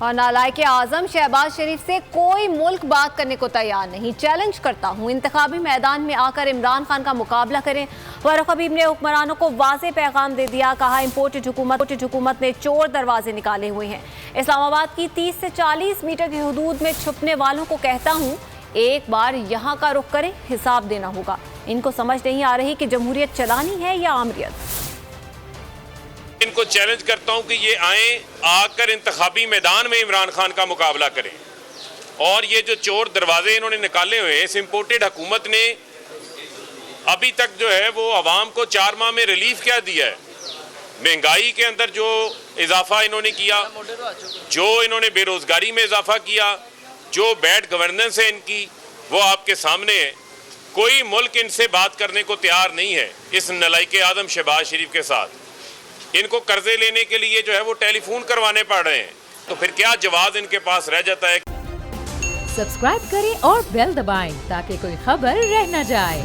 اور نالائق اعظم شہباز شریف سے کوئی ملک بات کرنے کو تیار نہیں. چیلنج کرتا ہوں انتخابی میدان میں آ کر عمران خان کا مقابلہ کریں. فاروق حبیب نے حکمرانوں کو واضح پیغام دے دیا. کہا امپورٹڈ حکومت نے چور دروازے نکالے ہوئے ہیں. اسلام آباد کی 30 سے 40 میٹر کی حدود میں چھپنے والوں کو کہتا ہوں ایک بار یہاں کا رخ کریں, حساب دینا ہوگا. ان کو سمجھ نہیں آ رہی کہ جمہوریت چلانی ہے یا آمریت. ان کو چیلنج کرتا ہوں کہ یہ آئیں, آ کر انتخابی میدان میں عمران خان کا مقابلہ کریں. اور یہ جو چور دروازے انہوں نے نکالے ہوئے ہیں, اس امپورٹڈ حکومت نے ابھی تک جو ہے وہ عوام کو 4 ماہ میں ریلیف کیا دیا ہے. مہنگائی کے اندر جو اضافہ انہوں نے کیا, جو انہوں نے بے روزگاری میں اضافہ کیا, جو بیڈ گورننس ہے ان کی, وہ آپ کے سامنے ہے. کوئی ملک ان سے بات کرنے کو تیار نہیں ہے اس نالائق اعظم شہباز شریف کے ساتھ. ان کو قرضے لینے کے لیے جو ہے وہ ٹیلی فون کروانے پڑ رہے ہیں, تو پھر کیا جواز ان کے پاس رہ جاتا ہے. سبسکرائب کریں اور بیل دبائیں تاکہ کوئی خبر رہ نہ جائے.